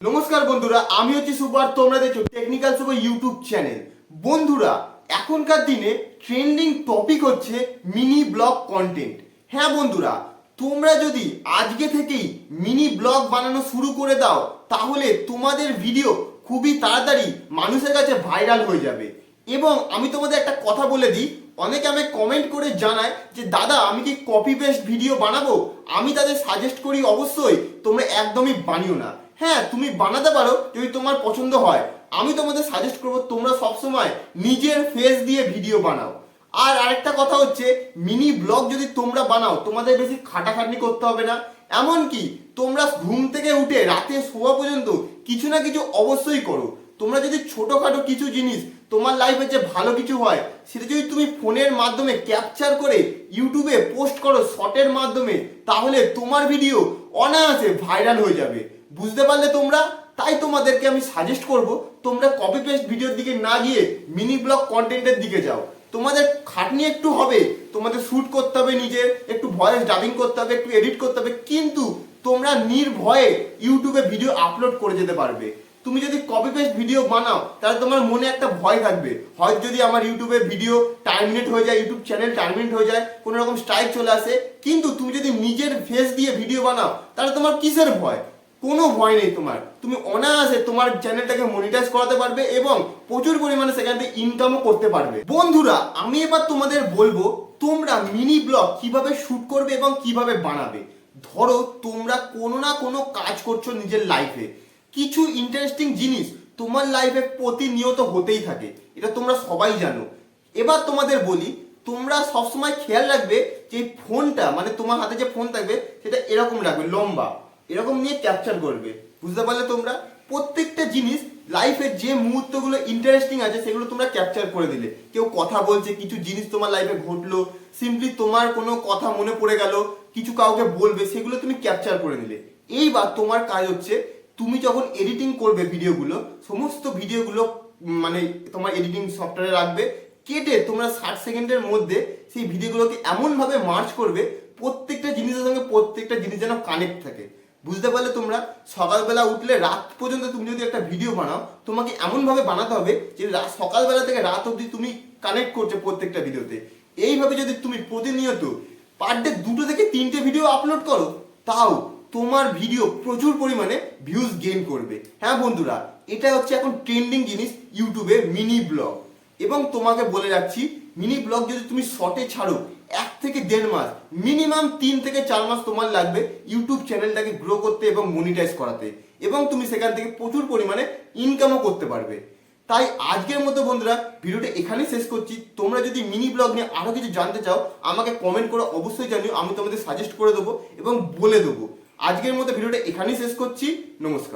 নমস্কার বন্ধুরা, আমি হচ্ছি সুপার। তোমরা দেখছো টেকনিক্যাল সুপার ইউটিউব চ্যানেল। বন্ধুরা, এখনকার দিনে ট্রেন্ডিং টপিক হচ্ছে মিনি ব্লগ কন্টেন্ট। হ্যাঁ বন্ধুরা, তোমরা যদি আজকে থেকেই মিনি ব্লগ বানানো শুরু করে দাও তাহলে তোমাদের ভিডিও খুবই তাড়াতাড়ি মানুষের কাছে ভাইরাল হয়ে যাবে। এবং আমি তোমাদের একটা কথা বলে দিই, অনেকে আমাকে কমেন্ট করে জানায় যে দাদা আমি কি কপি পেস্ট ভিডিও বানাবো। আমি তাদের সাজেস্ট করি অবশ্যই তোমরা একদমই বানিও না। হ্যাঁ, তুমি বানাতে পারো যদি তোমার পছন্দ হয়। আমি তোমাদের সাজেস্ট করবো তোমরা সবসময় নিজের ফেস দিয়ে ভিডিও বানাও। আর আরেকটা কথা হচ্ছে, মিনি ব্লগ যদি তোমরা বানাও তোমাদের বেশি খাটাখাটনি করতে হবে না। এমনকি তোমরা ঘুম থেকে উঠে রাতে শোয়া পর্যন্ত কিছু না কিছু অবশ্যই করো। তোমরা যদি ছোটোখাটো কিছু জিনিস তোমার লাইফে যে ভালো কিছু হয় সেটা যদি তুমি ফোনের মাধ্যমে ক্যাপচার করে ইউটিউবে পোস্ট করো শর্টের মাধ্যমে, তাহলে তোমার ভিডিও অনায়াসে ভাইরাল হয়ে যাবে। বুঝতে পারলে তোমরা? তাই তোমাদেরকে আমি সাজেস্ট করব তোমরা কপি পেস্ট ভিডিওর দিকে না গিয়ে মিনি ব্লগ কন্টেন্টের দিকে যাও। তোমাদের খাটনি একটু হবে, তোমাদের শ্যুট করতে হবে, নিজের একটু ভয়েস ডাবিং করতে হবে, একটু এডিট করতে হবে, কিন্তু তোমরা নির্ভয়ে ইউটিউবে ভিডিও আপলোড করে যেতে পারবে। তুমি যদি কপি পেস্ট ভিডিও বানাও তাহলে তোমার মনে একটা ভয় থাকবে, হয়তো যদি আমার ইউটিউবে ভিডিও টার্মিনেট হয়ে যায়, ইউটিউব চ্যানেল টার্মিনেট হয়ে যায়, কোনো রকম স্ট্রাইক চলে আসে। কিন্তু তুমি যদি নিজের ফেস দিয়ে ভিডিও বানাও তাহলে তোমার কিসের ভয়? কোনো ভয় নেই তোমার। তুমি অনায়াসে তোমার চ্যানেলটাকে মনিটাইজ করাতে পারবে এবং প্রচুর পরিমাণে সেখান থেকে ইনকামও করতে পারবে। বন্ধুরা, আমি এবার তোমাদের বলবো তোমরা মিনি ব্লগ কিভাবে শুট করবে এবং কিভাবে বানাবে। ধরো তোমরা কোনো না কোনো কাজ করছো নিজের লাইফে, কিছু ইন্টারেস্টিং জিনিস তোমার লাইফে প্রতিনিয়ত হতেই থাকে, এটা তোমরা সবাই জানো। এবার তোমাদের বলি, তোমরা সবসময় খেয়াল রাখবে যে ফোনটা, মানে তোমার হাতে যে ফোন থাকবে সেটা এরকম রাখবে, লম্বা এরকম নিয়ে ক্যাপচার করবে। বুঝতে পারলে তোমরা? প্রত্যেকটা জিনিস লাইফের যে মুহূর্তগুলো ইন্টারেস্টিং আছে সেগুলো তোমরা ক্যাপচার করে দিলে। কেউ কথা বলছে, কিছু জিনিস তোমার লাইফে ঘটলো, সিম্পলি তোমার কোনো কথা মনে পড়ে গেল, কিছু কাউকে বলবে, সেগুলো তুমি ক্যাপচার করে নিলে। এইবার তোমার কাজ হচ্ছে, তুমি যখন এডিটিং করবে ভিডিওগুলো, সমস্ত ভিডিওগুলো মানে তোমার এডিটিং সফটওয়্যারে রাখবে, কেটে তোমরা 60 সেকেন্ডের মধ্যে সেই ভিডিওগুলোকে এমনভাবে মার্চ করবে প্রত্যেকটা জিনিসের সঙ্গে প্রত্যেকটা জিনিস যেন কানেক্ট থাকে। বুঝতে পারলে তোমরা? সকালবেলা উঠলে রাত পর্যন্ত তুমি যদি একটা ভিডিও বানাও, তোমাকে এমনভাবে বানাতে হবে যে সকালবেলা থেকে রাত অবধি তুমি কানেক্ট করছো প্রত্যেকটা ভিডিওতে। এইভাবে যদি তুমি প্রতিনিয়ত পার ডে 2 থেকে 3টে ভিডিও আপলোড করো, তাও তোমার ভিডিও প্রচুর পরিমাণে ভিউজ গেইন করবে। হ্যাঁ বন্ধুরা, এটা হচ্ছে এখন ট্রেন্ডিং জিনিস ইউটিউবে, মিনি ব্লগ। এবং তোমাকে বলে রাখছি, মিনি ব্লগ যদি তুমি শর্টে ছাড়ো 1 থেকে 1.5 মাস, মিনিমাম 3 থেকে 4 মাস তোমার লাগবে ইউটিউব চ্যানেলটাকে গ্রো করতে এবং মনিটাইজ করাতে, এবং তুমি সেখান থেকে প্রচুর পরিমাণে ইনকামও করতে পারবে। তাই আজকের মতো বন্ধুরা ভিডিওটা এখানেই শেষ করছি। তোমরা যদি মিনি ব্লগ নিয়ে আরও কিছু জানতে চাও আমাকে কমেন্ট করে অবশ্যই জানিও, আমি তোমাদের সাজেস্ট করে দেবো এবং বলে দেবো। আজকের মতো ভিডিওটা এখানেই শেষ করছি। নমস্কার।